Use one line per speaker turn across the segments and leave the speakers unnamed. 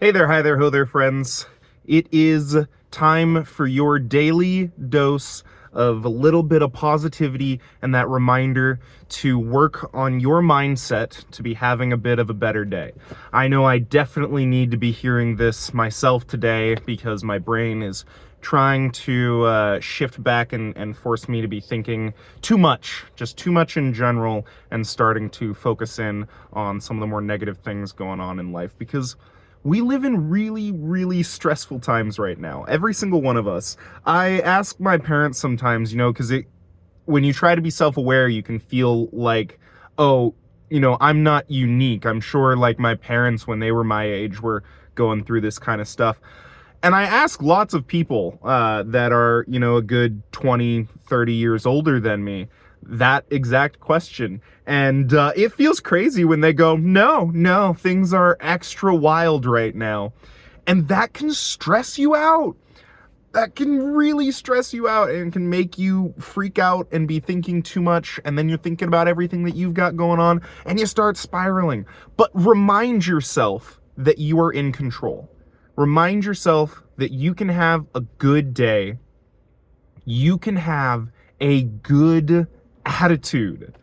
Hey there, hi there, ho there, friends. It is time for your daily dose of a little bit of positivity and that reminder to work on your mindset to be having a bit of a better day. I know I definitely need to be hearing this myself today because my brain is trying to shift back and force me to be thinking too much, just too much in general, and starting to focus in on some of the more negative things going on in life because we live in really, really stressful times right now. Every single one of us. I ask my parents sometimes, because when you try to be self-aware, you can feel like, oh, I'm not unique. I'm sure like my parents, when they were my age, were going through this kind of stuff. And I ask lots of people that are, a good 20, 30 years older than me that exact question. And it feels crazy when they go, no, things are extra wild right now. And that can stress you out. That can really stress you out and can make you freak out and be thinking too much. And then you're thinking about everything that you've got going on and you start spiraling. But remind yourself that you are in control. Remind yourself that you can have a good day. You can have a good attitude.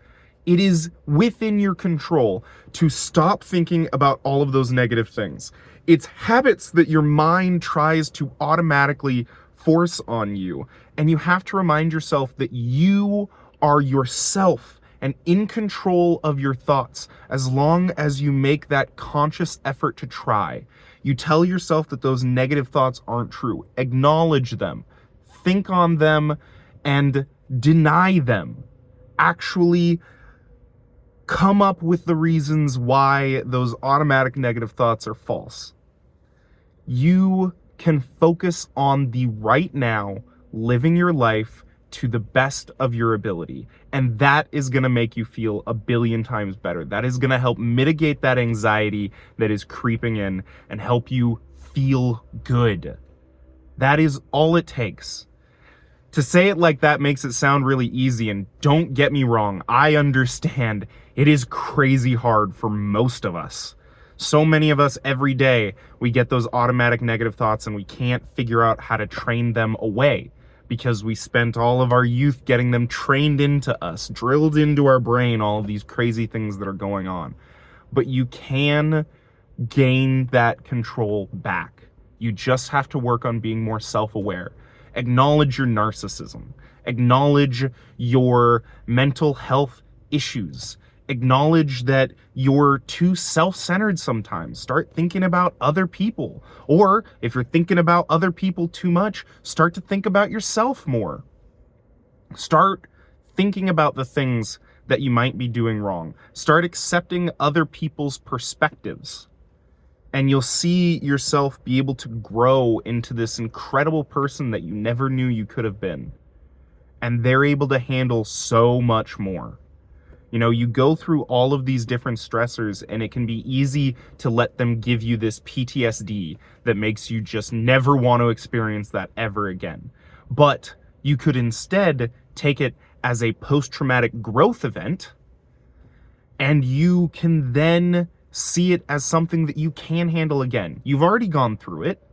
It is within your control to stop thinking about all of those negative things. It's habits that your mind tries to automatically force on you. And you have to remind yourself that you are yourself and in control of your thoughts as long as you make that conscious effort to try. You tell yourself that those negative thoughts aren't true. Acknowledge them. Think on them and deny them. Actually come up with the reasons why those automatic negative thoughts are false. You can focus on the right now, living your life to the best of your ability. And that is going to make you feel a billion times better. That is going to help mitigate that anxiety that is creeping in and help you feel good. That is all it takes. To say it like that makes it sound really easy, and don't get me wrong, I understand it is crazy hard for most of us. So many of us every day, we get those automatic negative thoughts and we can't figure out how to train them away because we spent all of our youth getting them trained into us, drilled into our brain, all of these crazy things that are going on. But you can gain that control back. You just have to work on being more self-aware. Acknowledge your narcissism. Acknowledge your mental health issues. Acknowledge that you're too self-centered sometimes. Start thinking about other people. Or if you're thinking about other people too much, start to think about yourself more. Start thinking about the things that you might be doing wrong. Start accepting other people's perspectives. And you'll see yourself be able to grow into this incredible person that you never knew you could have been. And they're able to handle so much more. You go through all of these different stressors and it can be easy to let them give you this PTSD that makes you just never want to experience that ever again. But you could instead take it as a post-traumatic growth event, and you can then see it as something that you can handle again. You've already gone through it.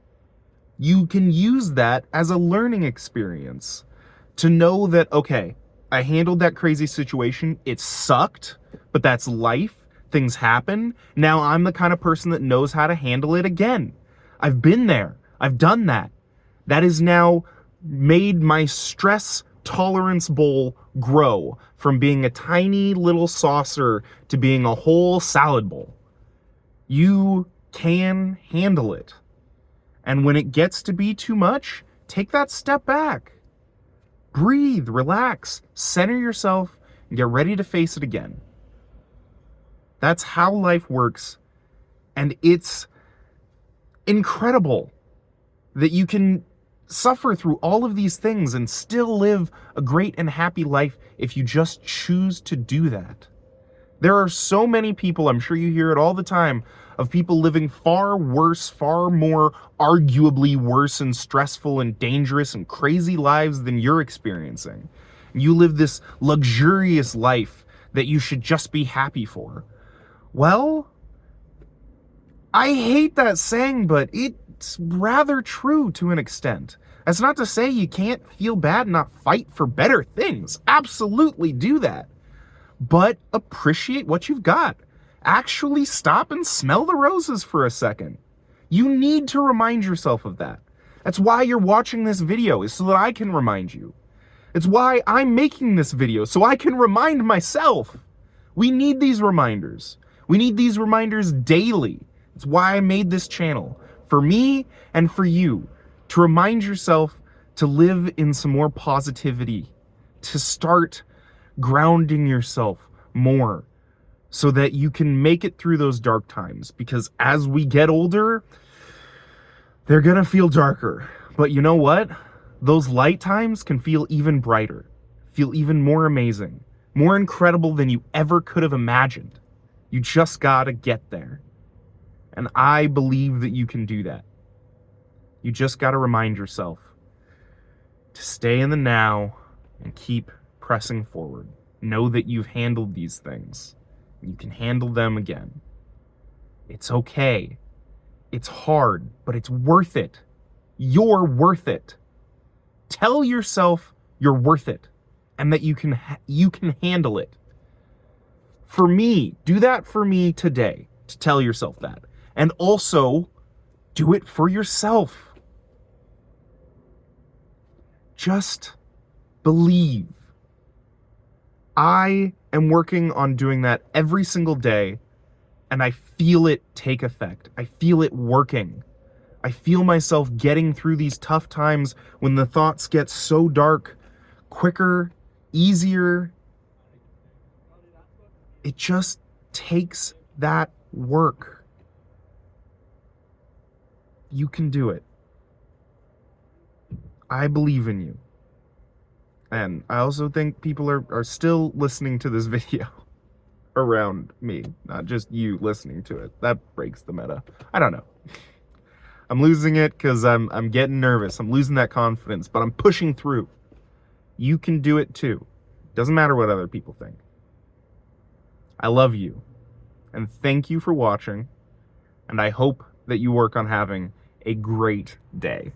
You can use that as a learning experience to know that, okay, I handled that crazy situation. It sucked, but that's life. Things happen. Now I'm the kind of person that knows how to handle it again. I've been there. I've done that. That has now made my stress tolerance bowl grow from being a tiny little saucer to being a whole salad bowl. You can handle it. And when it gets to be too much, take that step back. Breathe, relax, center yourself, and get ready to face it again. That's how life works. And it's incredible that you can suffer through all of these things and still live a great and happy life if you just choose to do that. There are so many people, I'm sure you hear it all the time, of people living far worse, far more arguably worse and stressful and dangerous and crazy lives than you're experiencing. You live this luxurious life that you should just be happy for. Well, I hate that saying, but it's rather true to an extent. That's not to say you can't feel bad and not fight for better things. Absolutely do that. But appreciate what you've got. Actually stop and smell the roses for a second. You need to remind yourself of that. That's why you're watching this video, is so that I can remind you. It's why I'm making this video, so I can remind myself. We need these reminders. We need these reminders daily. It's why I made this channel. For me and for you. To remind yourself to live in some more positivity. To start grounding yourself more. So that you can make it through those dark times. Because as we get older, they're gonna feel darker. But you know what? Those light times can feel even brighter. Feel even more amazing. More incredible than you ever could have imagined. You just gotta get there. And I believe that you can do that. You just gotta remind yourself to stay in the now and keep pressing forward. Know that you've handled these things. You can handle them again. It's okay. It's hard, but it's worth it. You're worth it. Tell yourself you're worth it and that you can handle it. For me, do that for me today, to tell yourself that. And also, do it for yourself. Just believe. I am working on doing that every single day, and I feel it take effect. I feel it working. I feel myself getting through these tough times when the thoughts get so dark, quicker, easier. It just takes that work. You can do it. I believe in you. And I also think people are still listening to this video around me, not just you listening to it. That breaks the meta. I don't know. I'm losing it because I'm getting nervous. I'm losing that confidence, but I'm pushing through. You can do it too. Doesn't matter what other people think. I love you. And thank you for watching. And I hope that you work on having a great day.